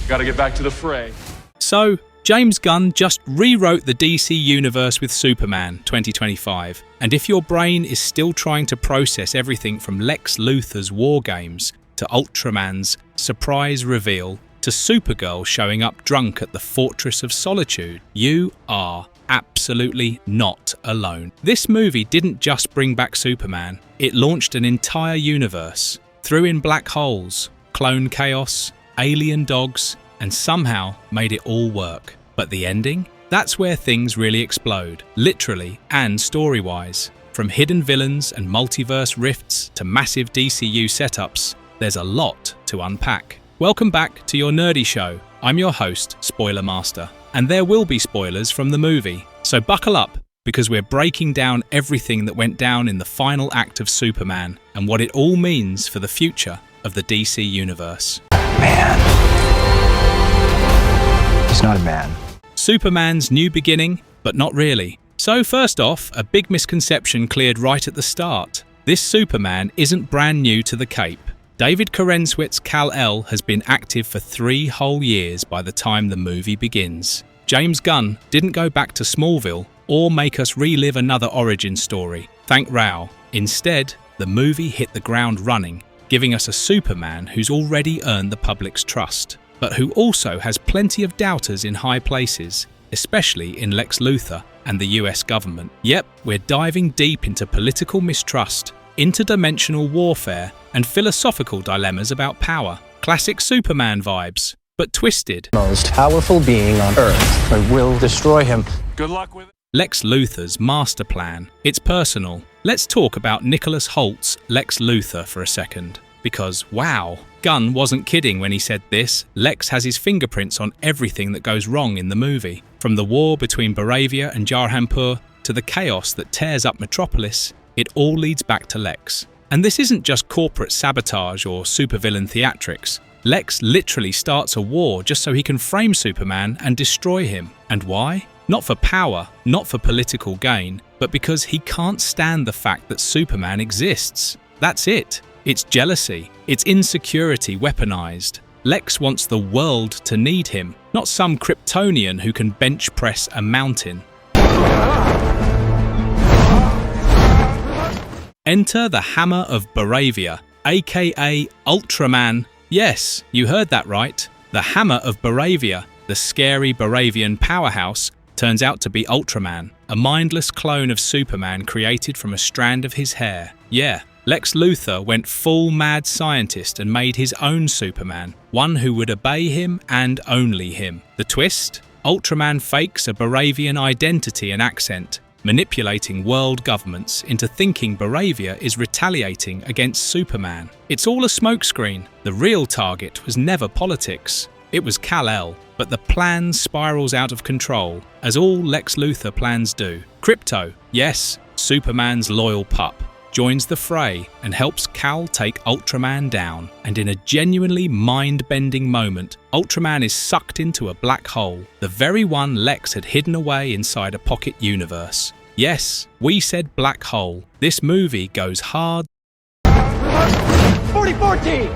Gotta get back to the fray. So, James Gunn just rewrote the DC Universe with Superman 2025, and if your brain is still trying to process everything from Lex Luthor's War Games to Ultraman's surprise reveal to Supergirl showing up drunk at the Fortress of Solitude, you are absolutely not alone. This movie didn't just bring back Superman, it launched an entire universe, threw in black holes, clone chaos, alien dogs, and somehow made it all work. But the ending? That's where things really explode, literally and story-wise. From hidden villains and multiverse rifts to massive DCU setups, there's a lot to unpack. Welcome back to your nerdy show. I'm your host, Spoiler Master, and there will be spoilers from the movie. So buckle up, because we're breaking down everything that went down in the final act of Superman and what it all means for the future of the DC Universe. Man. He's not a man. Superman's new beginning, but not really. So first off, a big misconception cleared right at the start. This Superman isn't brand new to the Cape. David Corenswit's Kal-El has been active for 3 whole years by the time the movie begins. James Gunn didn't go back to Smallville or make us relive another origin story, thank Rao. Instead, the movie hit the ground running, giving us a Superman who's already earned the public's trust, but who also has plenty of doubters in high places, especially in Lex Luthor and the US government. Yep, we're diving deep into political mistrust, interdimensional warfare, and philosophical dilemmas about power. Classic Superman vibes, but twisted. Most powerful being on Earth. I will destroy him. Good luck with it. Lex Luthor's master plan. It's personal. Let's talk about Nicholas Holt's Lex Luthor for a second. Because, wow, Gunn wasn't kidding when he said this. Lex has his fingerprints on everything that goes wrong in the movie. From the war between Baravia and Jarhanpur to the chaos that tears up Metropolis, it all leads back to Lex. And this isn't just corporate sabotage or supervillain theatrics. Lex literally starts a war just so he can frame Superman and destroy him. And why? Not for power, not for political gain, but because he can't stand the fact that Superman exists. That's it. It's jealousy. It's insecurity weaponized. Lex wants the world to need him, not some Kryptonian who can bench press a mountain. Enter the Hammer of Baravia, aka Ultraman. Yes, you heard that right. The Hammer of Baravia, the scary Baravian powerhouse, turns out to be Ultraman, a mindless clone of Superman created from a strand of his hair. Yeah, Lex Luthor went full mad scientist and made his own Superman, one who would obey him and only him. The twist? Ultraman fakes a Baravian identity and accent, manipulating world governments into thinking Baravia is retaliating against Superman. It's all a smokescreen. The real target was never politics. It was Kal-El, but the plan spirals out of control, as all Lex Luthor plans do. Krypto, yes, Superman's loyal pup, joins the fray and helps Kal take Ultraman down. And in a genuinely mind-bending moment, Ultraman is sucked into a black hole, the very one Lex had hidden away inside a pocket universe. Yes, we said black hole. This movie goes hard. 4014!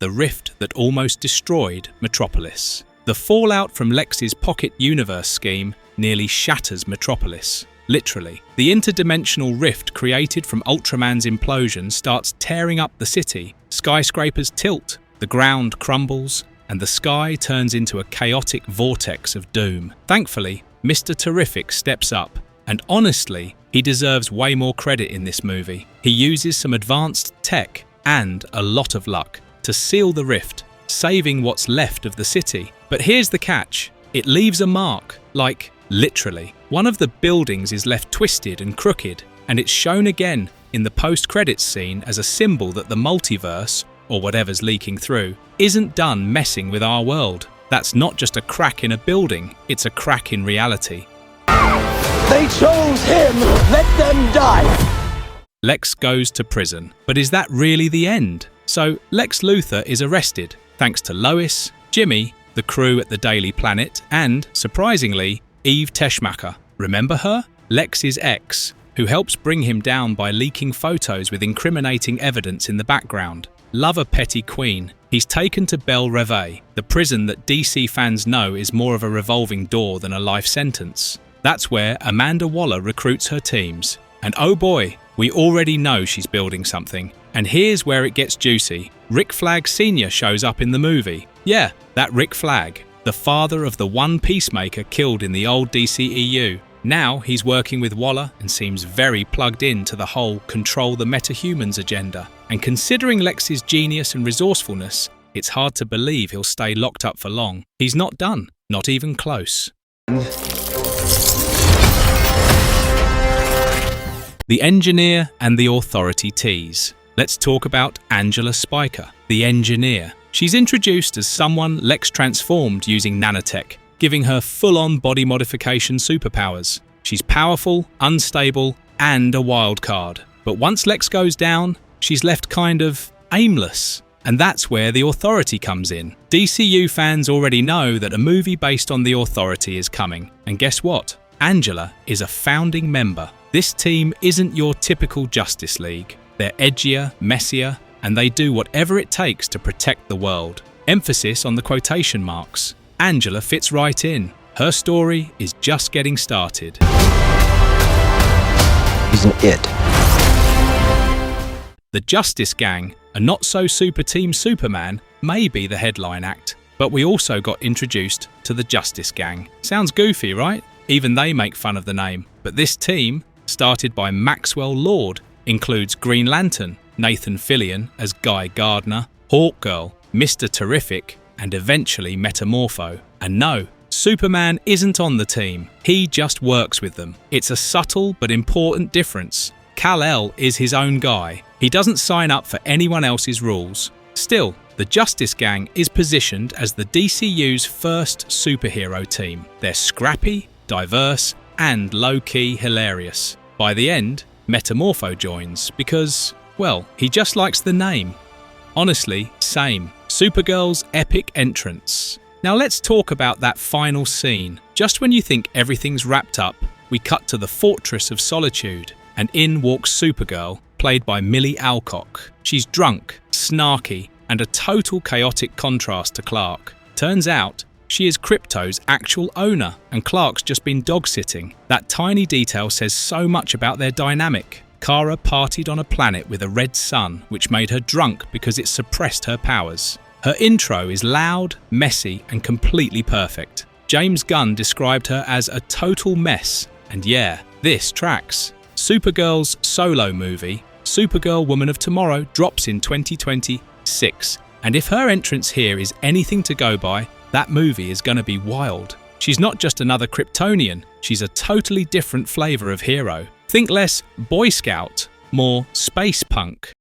The rift that almost destroyed Metropolis. The fallout from Lex's pocket universe scheme nearly shatters Metropolis. Literally. The interdimensional rift created from Ultraman's implosion starts tearing up the city. Skyscrapers tilt, the ground crumbles, and the sky turns into a chaotic vortex of doom. Thankfully, Mr. Terrific steps up, and honestly, he deserves way more credit in this movie. He uses some advanced tech and a lot of luck to seal the rift, saving what's left of the city. But here's the catch. It leaves a mark, like literally. One of the buildings is left twisted and crooked, and it's shown again in the post-credits scene as a symbol that the multiverse, or whatever's leaking through, isn't done messing with our world. That's not just a crack in a building, it's a crack in reality. They chose him! Let them die! Lex goes to prison, but is that really the end? So Lex Luthor is arrested, thanks to Lois, Jimmy, the crew at the Daily Planet, and, surprisingly, Eve Teschmacher. Remember her? Lex's ex, who helps bring him down by leaking photos with incriminating evidence in the background. Love a petty queen. He's taken to Belle Reve, the prison that DC fans know is more of a revolving door than a life sentence. That's where Amanda Waller recruits her teams. And oh boy, we already know she's building something. And here's where it gets juicy. Rick Flag Sr. shows up in the movie. Yeah, that Rick Flag, the father of the one Peacemaker killed in the old DCEU. Now he's working with Waller and seems very plugged in to the whole control the metahumans agenda. And considering Lex's genius and resourcefulness, it's hard to believe he'll stay locked up for long. He's not done, not even close. The Engineer and the Authority tease. Let's talk about Angela Spiker, the Engineer. She's introduced as someone Lex transformed using nanotech, giving her full-on body modification superpowers. She's powerful, unstable, and a wild card. But once Lex goes down, she's left kind of aimless. And that's where the Authority comes in. DCU fans already know that a movie based on the Authority is coming. And guess what? Angela is a founding member. This team isn't your typical Justice League. They're edgier, messier, and they do whatever it takes to protect the world. Emphasis on the quotation marks. Angela fits right in. Her story is just getting started. He's an it. The Justice Gang, a not-so-super team Superman, may be the headline act, but we also got introduced to the Justice Gang. Sounds goofy, right? Even they make fun of the name. But this team, started by Maxwell Lord, includes Green Lantern, Nathan Fillion as Guy Gardner, Hawkgirl, Mr. Terrific, and eventually Metamorpho. And no, Superman isn't on the team. He just works with them. It's a subtle but important difference. Kal-El is his own guy. He doesn't sign up for anyone else's rules. Still, the Justice Gang is positioned as the DCU's first superhero team. They're scrappy, diverse, and low-key hilarious. By the end, Metamorpho joins because, well, he just likes the name. Honestly, same. Supergirl's epic entrance. Now let's talk about that final scene. Just when you think everything's wrapped up, we cut to the Fortress of Solitude, and in walks Supergirl, played by Millie Alcock. She's drunk, snarky, and a total chaotic contrast to Clark. Turns out, she is Krypto's actual owner, and Clark's just been dog-sitting. That tiny detail says so much about their dynamic. Kara partied on a planet with a red sun, which made her drunk because it suppressed her powers. Her intro is loud, messy, and completely perfect. James Gunn described her as a total mess, and yeah, this tracks. Supergirl's solo movie, Supergirl Woman of Tomorrow, drops in 2026, and if her entrance here is anything to go by, that movie is going to be wild. She's not just another Kryptonian, she's a totally different flavour of hero. Think less Boy Scout, more space punk.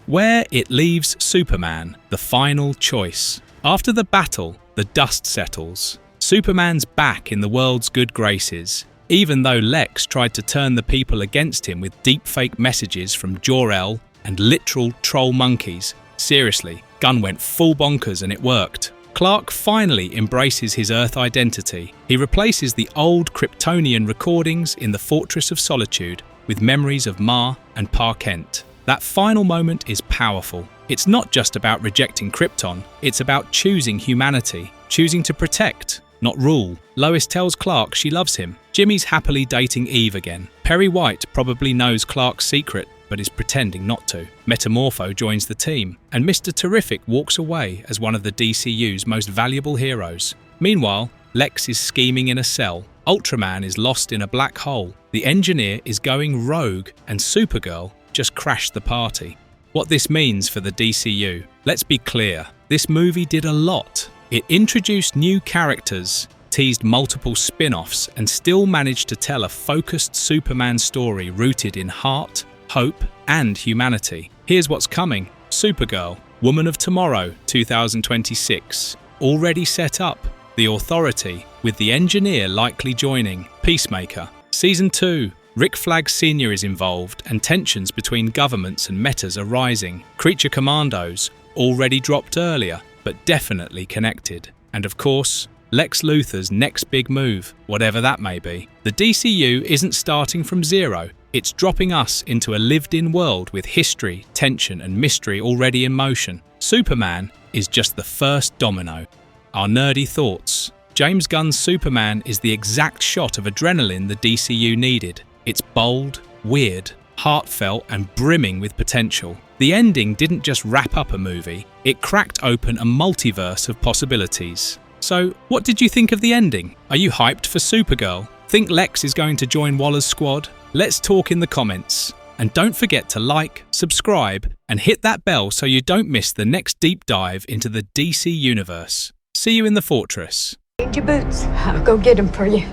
Where it leaves Superman, the final choice. After the battle, the dust settles. Superman's back in the world's good graces, even though Lex tried to turn the people against him with deepfake messages from Jor-El and literal troll monkeys. Seriously, Gunn went full bonkers and it worked. Clark finally embraces his Earth identity. He replaces the old Kryptonian recordings in the Fortress of Solitude with memories of Ma and Pa Kent. That final moment is powerful. It's not just about rejecting Krypton, it's about choosing humanity, choosing to protect, not rule. Lois tells Clark she loves him. Jimmy's happily dating Eve again. Perry White probably knows Clark's secret, but is pretending not to. Metamorpho joins the team, and Mr. Terrific walks away as one of the DCU's most valuable heroes. Meanwhile, Lex is scheming in a cell, Ultraman is lost in a black hole, the Engineer is going rogue, and Supergirl just crashed the party. What this means for the DCU? Let's be clear, this movie did a lot. It introduced new characters, teased multiple spin-offs, and still managed to tell a focused Superman story rooted in heart, hope, and humanity. Here's what's coming. Supergirl, Woman of Tomorrow, 2026. Already set up. The Authority, with the Engineer likely joining. Peacemaker. Season 2. Rick Flag Sr. is involved, and tensions between governments and metas are rising. Creature Commandos, already dropped earlier, but definitely connected. And of course, Lex Luthor's next big move, whatever that may be. The DCU isn't starting from zero. It's dropping us into a lived-in world with history, tension, and mystery already in motion. Superman is just the first domino. Our nerdy thoughts. James Gunn's Superman is the exact shot of adrenaline the DCU needed. It's bold, weird, heartfelt, and brimming with potential. The ending didn't just wrap up a movie, it cracked open a multiverse of possibilities. So, what did you think of the ending? Are you hyped for Supergirl? Think Lex is going to join Waller's squad? Let's talk in the comments. And don't forget to like, subscribe, and hit that bell so you don't miss the next deep dive into the DC universe. See you in the fortress. Change your boots. I'll go get them for you.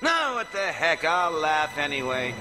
No, what the heck, I'll laugh anyway.